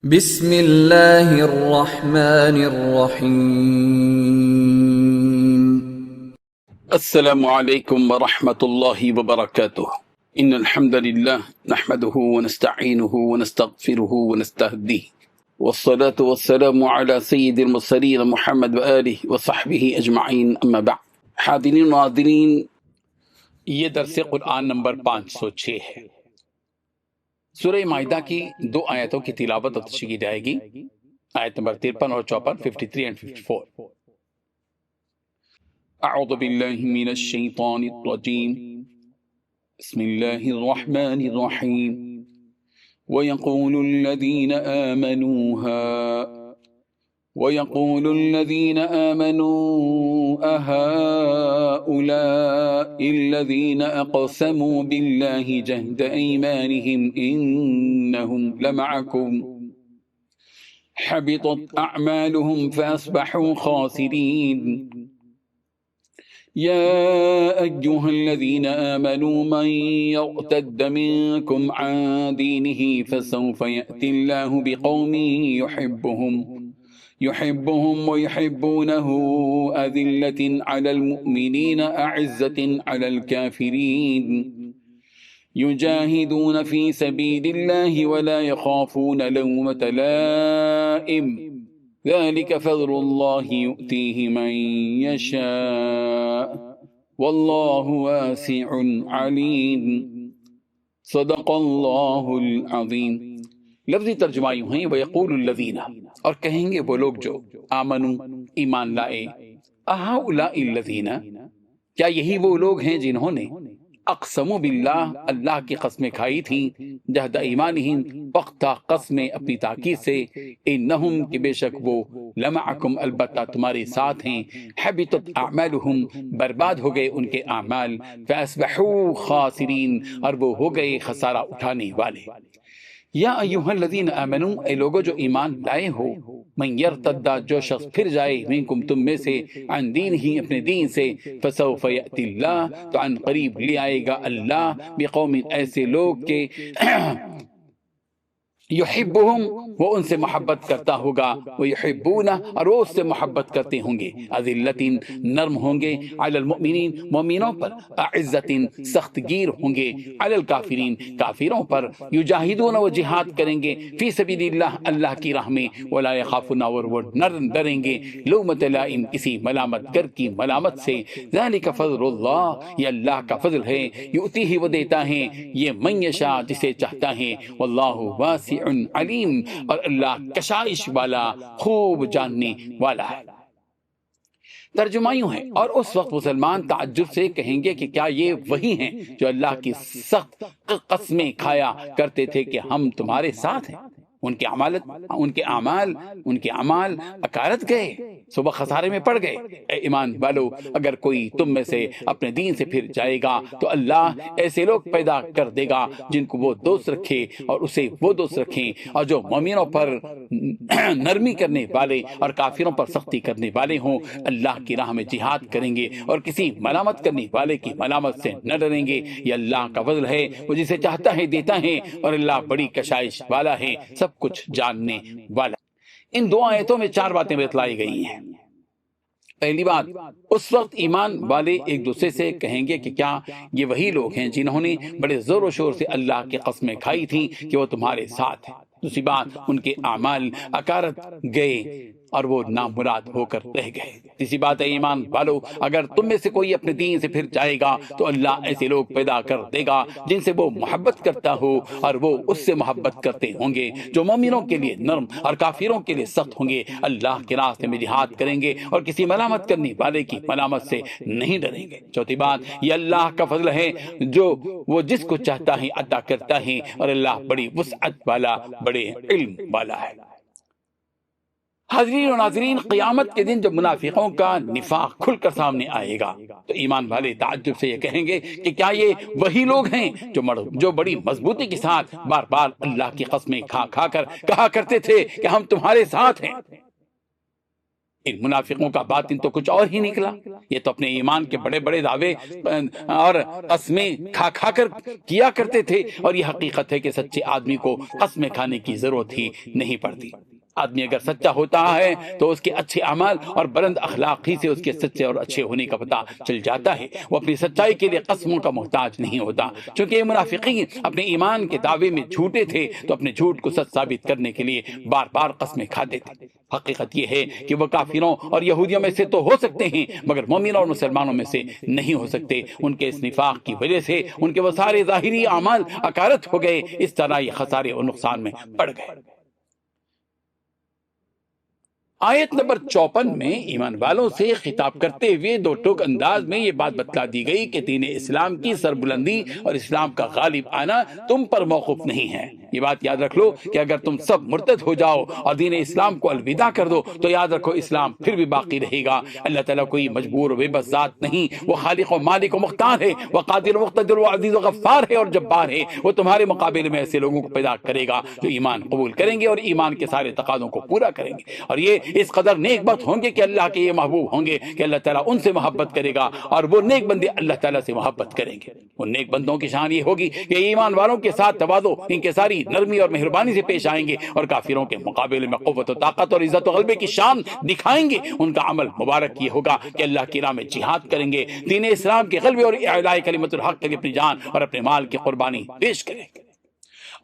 بسم اللہ الرحمن الرحیم۔ السلام علیکم ورحمۃ اللہ وبرکاتہ۔ ان الحمد للہ نحمده ونستعینه ونستغفره ونستهدیه والصلاة والسلام على سید المرسلین محمد وآلہ وصحبہ اجمعین، اما بعد۔ حاضرین و ناظرین، یہ درس قرآن نمبر 506 ہے۔ سورہ مائدہ کی دو آیتوں کی تلاوت اور تشریح کی جائے گی، آیت نمبر 53 اور 54، 53 and 54۔ اعوذ باللہ من الشیطان الرجیم، بسم اللہ الرحمن الرحیم۔ وَيَقُولُ الَّذِينَ آمَنُوا أَهَؤُلَاءِ الَّذِينَ أَقْسَمُوا بِاللَّهِ جَهْدَ أَيْمَانِهِمْ إِنَّهُمْ لَمَعَكُمْ حَبِطَتْ أَعْمَالُهُمْ فَأَصْبَحُوا خَاسِرِينَ۔ يَا أَيُّهَا الَّذِينَ آمَنُوا مَن يَرْتَدَّ مِنكُمْ عَن دِينِهِ فَسَوْفَ يَأْتِي اللَّهُ بِقَوْمٍ يحبهم ويحبونه أذلة على المؤمنين أعزة على الكافرين يجاهدون في سبيل الله ولا يخافون لومة لائم ذلك فضل الله يؤتيه من يشاء والله واسع عليم۔ صدق اللہ العظیم۔ لفظی ترجمہ یوں ہیں، وَيَقُولُ الَّذِينَ، اور کہیں گے وہ لوگ جو آمنوا، ایمان لائے، أَهَؤُلَاءِ الَّذِينَ، کیا یہی وہ لوگ ہیں جنہوں نے اقسموا باللہ، اللہ کی قسمیں کھائی تھیں، جہد ایمانہم، وقت قسمیں اپنی تاکید سے، انہم کہ بے شک وہ، لمعکم البتہ تمہارے ساتھ ہیں، حبطت اعمالہم برباد ہو گئے ان کے اعمال، فاصبحوا خاسرین اور وہ ہو گئے خسارہ اٹھانے والے۔ یا ایہا الذین آمنوا، اے لوگو جو ایمان لائے ہو، من یرتد، جو شخص پھر جائے، منکم تم میں سے، عن دین ہی اپنے دین سے، فسوف یأتی اللہ، تو عن قریب لے آئے گا اللہ، بقوم ایسے لوگ کے یحبہم، وہ ان سے محبت کرتا ہوگا، ویحبونہ، اور وہ اس سے محبت کرتے ہوں گے، اذلۃ، نرم ہوں گے، علی المؤمنین، مومنوں پر، اعزۃ، سخت گیر ہوں گے، علی الکافرین، کافروں پر، یجاہدون، وہ جہاد کریں گے، فی سبیل اللہ، اللہ کی راہ میں، ولا یخافون، اور وہ ڈریں گے، لومۃ لائم، کسی ملامت گر کی ملامت سے، ذالک فضل اللہ، یہ اللہ کا فضل ہے، یؤتیہ، وہ دیتا ہے، یہ من یشاء، جسے چاہتا ہے، واللہ واسع علیم، اور اللہ کشائش والا، خوب جاننے والا ہے۔ ترجمہ یوں ہے، اور اس وقت مسلمان تعجب سے کہیں گے کہ کیا یہ وہی ہیں جو اللہ کی سخت قسمیں کھایا کرتے تھے کہ ہم تمہارے ساتھ ہیں؟ ان کے اعمال اکارت گئے، صبح خسارے میں پڑ گئے۔ اے ایمان والو، اگر کوئی تم میں سے اپنے دین سے پھر جائے گا تو اللہ ایسے لوگ پیدا کر دے گا جن کو وہ دوست رکھے اور اسے وہ دوست رکھیں، اور جو مومنوں پر نرمی کرنے والے اور کافروں پر سختی کرنے والے ہوں، اللہ کی راہ میں جہاد کریں گے اور کسی ملامت کرنے والے کی ملامت سے نہ ڈریں گے۔ یہ اللہ کا فضل ہے، وہ جسے چاہتا ہے دیتا ہے، اور اللہ بڑی کشائش والا ہے، سب کچھ جاننے والا۔ ان دو آیتوں میں چار باتیں بتلائی گئی ہیں۔ پہلی بات، اس وقت ایمان والے ایک دوسرے سے کہیں گے کہ کیا یہ وہی لوگ ہیں جنہوں نے بڑے زور و شور سے اللہ کی قسمیں کھائی تھیں کہ وہ تمہارے ساتھ ہیں۔ دوسری بات، ان کے اعمال اکارت گئے اور وہ نامراد ہو کر رہ گئے۔ تیسری بات ہے، ایمان والو، اگر تم میں سے کوئی اپنے دین سے پھر جائے گا تو اللہ ایسے لوگ پیدا کر دے گا جن سے وہ محبت کرتا ہو اور وہ اس سے محبت کرتے ہوں گے، جو مومنوں کے لیے نرم اور کافروں کے لیے سخت ہوں گے، اللہ کے راستے میں جہاد کریں گے اور کسی ملامت کرنے والے کی ملامت سے نہیں ڈریں گے۔ چوتھی بات، یہ اللہ کا فضل ہے جو وہ جس کو چاہتا ہے عطا کرتا ہے، اور اللہ بڑی وسعت والا، بڑے علم والا ہے۔ حاضرین و ناظرین، قیامت کے دن جب منافقوں کا نفاق کھل کر سامنے آئے گا تو ایمان والے تعجب سے یہ کہیں گے کہ کیا یہ وہی لوگ ہیں جو بڑی مضبوطی کے ساتھ بار بار اللہ کی قسمیں کھا کر کہا کرتے تھے کہ ہم تمہارے ساتھ ہیں۔ ان منافقوں کا باطن تو کچھ اور ہی نکلا. یہ تو اپنے ایمان کے بڑے بڑے دعوے اور قسمیں کھا کھا کر کیا کرتے تھے، اور یہ حقیقت ہے کہ سچے آدمی کو قسمیں کھانے کی ضرورت ہی نہیں پڑتی. آدمی اگر سچا ہوتا ہے تو اس کے اچھے اعمال اور بلند اخلاق ہی سے اس کے سچے اور اچھے ہونے کا پتہ چل جاتا ہے. وہ اپنی سچائی کے لیے قسموں کا محتاج نہیں ہوتا. چونکہ یہ منافقین اپنے ایمان کے دعوے میں جھوٹے تھے تو اپنے جھوٹ کو سچ ثابت کرنے کے لیے بار بار قسمیں کھاتے تھے. حقیقت یہ ہے کہ وہ کافروں اور یہودیوں میں سے تو ہو سکتے ہیں مگر مومنوں اور مسلمانوں میں سے نہیں ہو سکتے. ان کے اس نفاق کی وجہ سے ان کے وہ سارے ظاہری اعمال اکارت ہو گئے. اس طرح یہ خسارے اور نقصان میں پڑ گئے. آیت نمبر 54 میں ایمان والوں سے خطاب کرتے ہوئے دو ٹوک انداز میں یہ بات بتلا دی گئی کہ دین اسلام کی سربلندی اور اسلام کا غالب آنا تم پر موقوف نہیں ہے. یہ بات یاد رکھ لو کہ اگر تم سب مرتد ہو جاؤ اور دین اسلام کو الوداع کر دو تو یاد رکھو اسلام پھر بھی باقی رہے گا. اللہ تعالیٰ کوئی مجبور و بے بس ذات نہیں. وہ خالق و مالک و مختار ہے، وہ قادر و مقتدر و عزیز و غفار ہے اور جبار ہے. وہ تمہارے مقابلے میں ایسے لوگوں کو پیدا کرے گا جو ایمان قبول کریں گے اور ایمان کے سارے تقاضوں کو پورا کریں گے، اور یہ اس قدر نیک بخت ہوں گے کہ اللہ کے یہ محبوب ہوں گے کہ اللہ تعالیٰ ان سے محبت کرے گا اور وہ نیک بندے اللہ تعالیٰ سے محبت کریں گے. ان نیک بندوں کی شان یہ ہوگی کہ ایمان والوں کے ساتھ تواضع، انکساری، نرمی اور مہربانی سے پیش آئیں گے اور کافروں کے مقابلے میں قوت و طاقت اور عزت و غلبے کی شان دکھائیں گے. ان کا عمل مبارک یہ ہوگا کہ اللہ کی راہ میں جہاد کریں گے، دین اسلام کے غلبے اور اعلاء کلمت الحق کے لیے اپنی جان اور اپنے مال کی قربانی پیش کریں گے،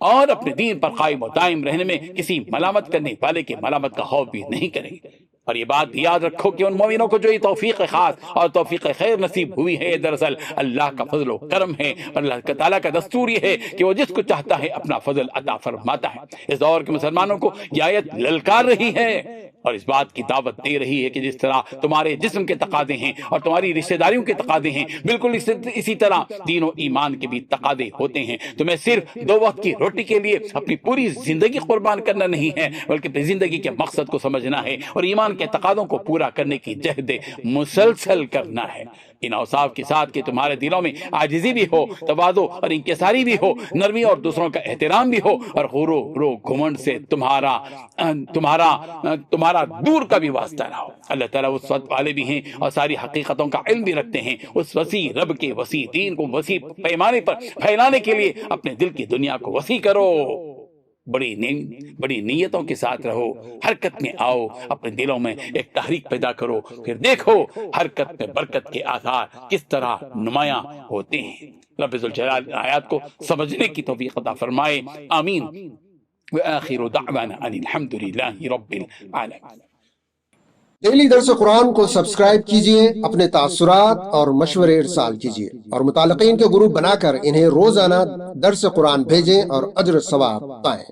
اور اپنے دین پر قائم و دائم رہنے میں کسی ملامت کرنے والے کے ملامت کا خوف بھی نہیں کریں گے. اور یہ بات یاد رکھو کہ ان مومنوں کو جو یہ توفیق خاص اور توفیق خیر نصیب ہوئی ہے دراصل اللہ کا فضل و کرم ہے، اور اللہ تعالیٰ کا دستور یہ ہے کہ وہ جس کو چاہتا ہے اپنا فضل عطا فرماتا ہے. اس دور کے مسلمانوں کو یہ آیت للکار رہی ہے اور اس بات کی دعوت دے رہی ہے کہ جس طرح تمہارے جسم کے تقاضے ہیں اور تمہاری رشتہ داریوں کے تقاضے ہیں، بالکل اسی طرح دین و ایمان کے بھی تقاضے ہوتے ہیں. تمہیں صرف 2 وقت کی روٹی کے لیے اپنی پوری زندگی قربان کرنا نہیں ہے بلکہ اپنی زندگی کے مقصد کو سمجھنا ہے اور ایمان کے تقاضوں کو پورا کرنے کی جہد مسلسل کرنا ہے. ان اوصاف کے ساتھ کہ تمہارے دلوں میں عاجزی بھی ہو، تواضع اور انکساری بھی ہو، نرمی اور دوسروں کا احترام بھی ہو، اور غرور و گھمنڈ سے تمہارا دور کا بھی واسطہ نہ ہو. اللہ تعالیٰ اس وقت والے بھی ہیں اور ساری حقیقتوں کا علم بھی رکھتے ہیں. اس وسیع رب کے وسیع دین کو وسیع پیمانے پر پھیلانے کے لیے اپنے دل کی دنیا کو وسیع کرو، بڑی نیتوں کے ساتھ رہو، حرکت میں آؤ، اپنے دلوں میں ایک تحریک پیدا کرو، پھر دیکھو حرکت میں برکت کے آثار کس طرح نمایاں ہوتے ہیں. رب ذوالجلال آیات کو سمجھنے کی توفیق عطا فرمائے. آمین. وآخر دعوانا ان الحمد للہ رب العالمین. ڈیلی درس قرآن کو سبسکرائب کیجئے، اپنے تاثرات اور مشورے ارسال کیجئے اور متعلقین کے گروپ بنا کر انہیں روزانہ درس قرآن بھیجیں اور اجر ثواب پائیں.